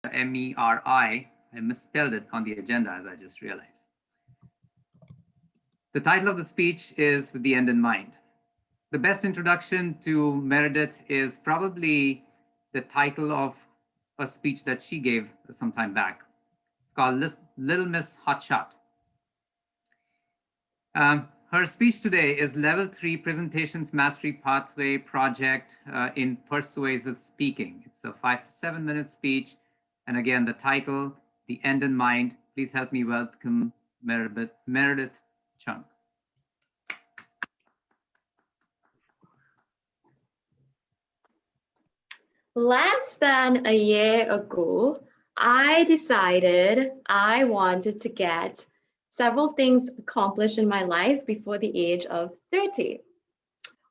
MERI. I misspelled it on the agenda as I just realized. The title of the speech is With the End in Mind. The best introduction to Meridith is probably the title of a speech that she gave some time back. It's called Little Miss Hotshot. Her speech today is Level 3 Presentations Mastery Pathway Project in Persuasive Speaking. It's a 5 to 7 minute speech. And again, the title, The End in Mind. Please help me welcome Meridith Chung. Less than a year ago, I decided I wanted to get several things accomplished in my life before the age of 30.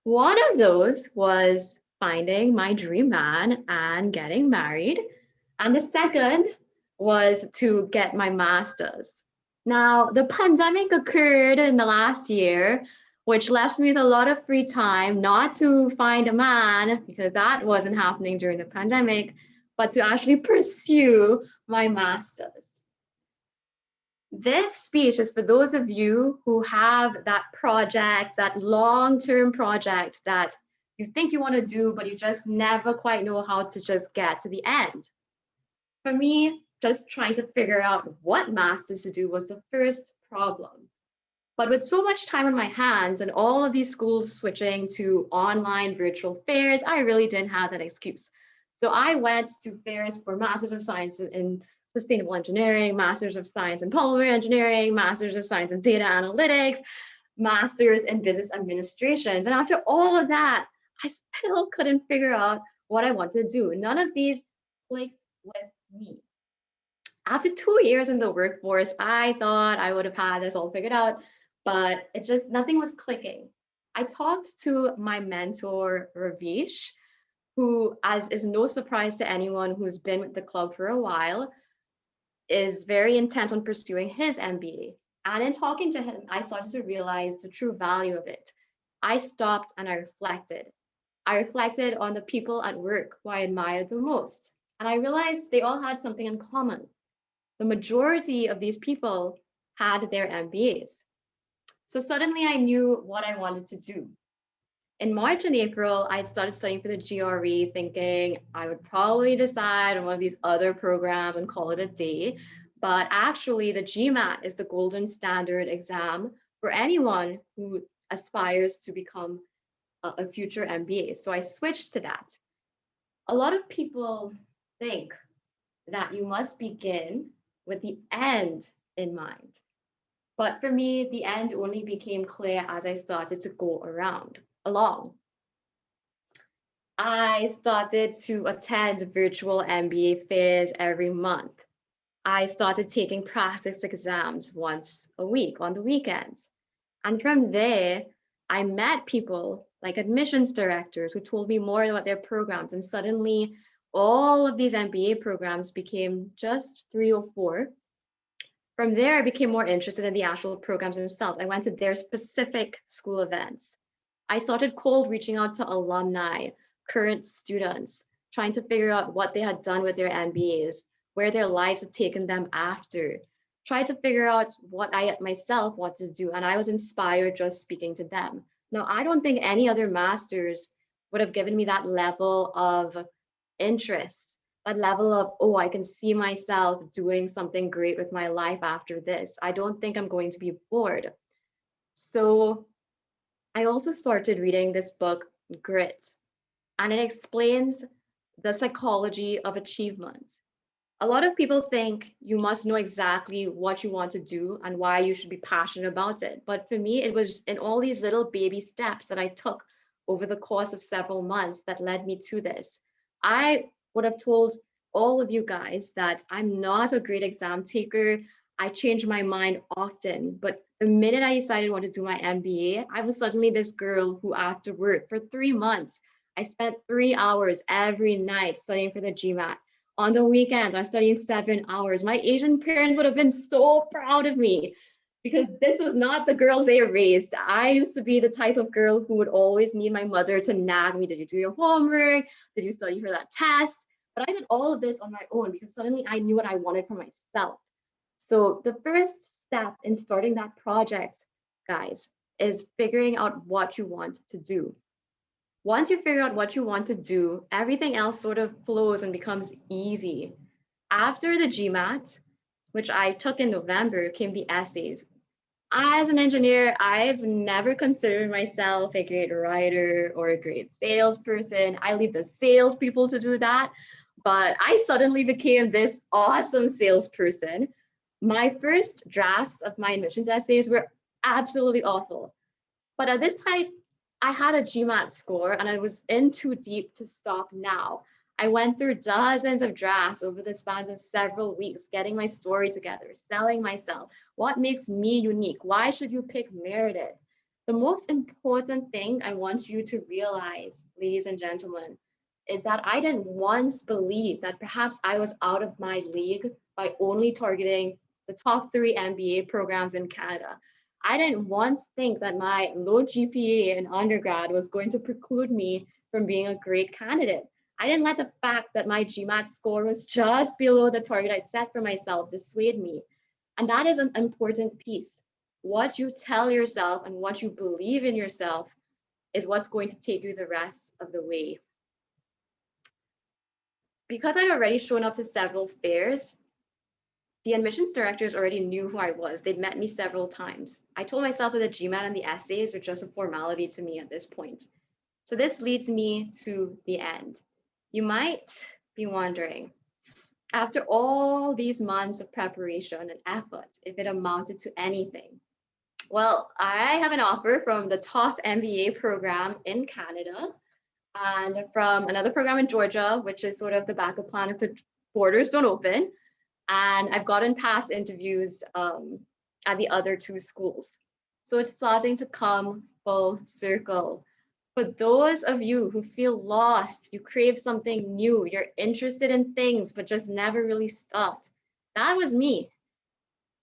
One of those was finding my dream man and getting married. And the second was to get my master's. Now, the pandemic occurred in the last year, which left me with a lot of free time, not to find a man, because that wasn't happening during the pandemic, but to actually pursue my master's. This speech is for those of you who have that project, that long-term project that you think you want to do, but you just never quite know how to just get to the end. For me, just trying to figure out what master's to do was the first problem. But with so much time on my hands and all of these schools switching to online virtual fairs, I really didn't have that excuse. So I went to fairs for Masters of Science in Sustainable Engineering, Masters of Science in Polymer Engineering, Masters of Science in Data Analytics, Masters in Business Administrations. And after all of that, I still couldn't figure out what I wanted to do. None of these clicked with me. After 2 years in the workforce, I thought I would have had this all figured out, but nothing was clicking. I talked to my mentor, Ravish, who, as is no surprise to anyone who's been with the club for a while, is very intent on pursuing his MBA. And in talking to him, I started to realize the true value of it. I stopped and I reflected. I reflected on the people at work who I admired the most. And I realized they all had something in common. The majority of these people had their MBAs. So suddenly I knew what I wanted to do. In March and April, I started studying for the GRE, thinking I would probably decide on one of these other programs and call it a day. But actually, the GMAT is the golden standard exam for anyone who aspires to become a future MBA. So I switched to that. A lot of people think that you must begin with the end in mind. But for me, the end only became clear as I started to go along. I started to attend virtual MBA fairs every month. I started taking practice exams once a week on the weekends. And from there, I met people like admissions directors who told me more about their programs. And suddenly, all of these MBA programs became just 3 or 4. From there, I became more interested in the actual programs themselves. I went to their specific school events. I started cold reaching out to alumni, current students, trying to figure out what they had done with their MBAs, where their lives had taken them after, tried to figure out what I myself wanted to do. And I was inspired just speaking to them. Now, I don't think any other masters would have given me that level of interest, that level of, oh, I can see myself doing something great with my life after this. I don't think I'm going to be bored. So I also started reading this book, Grit, and it explains the psychology of achievement. A lot of people think you must know exactly what you want to do and why you should be passionate about it. But for me, it was in all these little baby steps that I took over the course of several months that led me to this. I would have told all of you guys that I'm not a great exam taker. I change my mind often, but the minute I decided I wanted to do my MBA, I was suddenly this girl who, after work for 3 months, I spent 3 hours every night studying for the GMAT. On the weekends, I studied 7 hours. My Asian parents would have been so proud of me because this was not the girl they raised. I used to be the type of girl who would always need my mother to nag me. Did you do your homework? Did you study for that test? But I did all of this on my own because suddenly I knew what I wanted for myself. So the first step in starting that project, guys, is figuring out what you want to do. Once you figure out what you want to do, everything else sort of flows and becomes easy. After the GMAT, which I took in November, came the essays. As an engineer, I've never considered myself a great writer or a great salesperson. I leave the salespeople to do that. But I suddenly became this awesome salesperson. My first drafts of my admissions essays were absolutely awful. But at this time, I had a GMAT score and I was in too deep to stop now. I went through dozens of drafts over the spans of several weeks, getting my story together, selling myself. What makes me unique? Why should you pick Meridith? The most important thing I want you to realize, ladies and gentlemen, is that I didn't once believe that perhaps I was out of my league by only targeting the top 3 MBA programs in Canada. I didn't once think that my low GPA in undergrad was going to preclude me from being a great candidate. I didn't let the fact that my GMAT score was just below the target I set for myself dissuade me. And that is an important piece. What you tell yourself and what you believe in yourself is what's going to take you the rest of the way. Because I'd already shown up to several fairs, the admissions directors already knew who I was. They'd met me several times. I told myself that the GMAT and the essays were just a formality to me at this point. So this leads me to the end. You might be wondering, after all these months of preparation and effort, if it amounted to anything. Well, I have an offer from the top MBA program in Canada and from another program in Georgia, which is sort of the backup plan if the borders don't open. And I've gotten past interviews at the other 2 schools. So it's starting to come full circle. For those of you who feel lost, you crave something new, you're interested in things, but just never really stopped. That was me.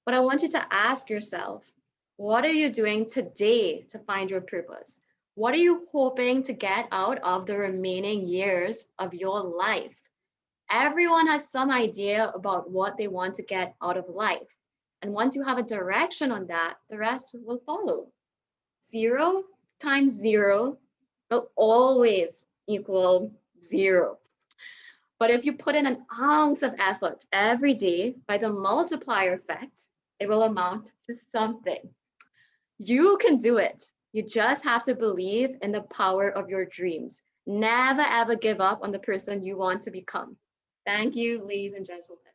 But I want you to ask yourself, what are you doing today to find your purpose? What are you hoping to get out of the remaining years of your life? Everyone has some idea about what they want to get out of life. And once you have a direction on that, the rest will follow. 0 times 0 will always equal 0. But if you put in an ounce of effort every day by the multiplier effect, it will amount to something. You can do it. You just have to believe in the power of your dreams. Never ever give up on the person you want to become. Thank you, ladies and gentlemen.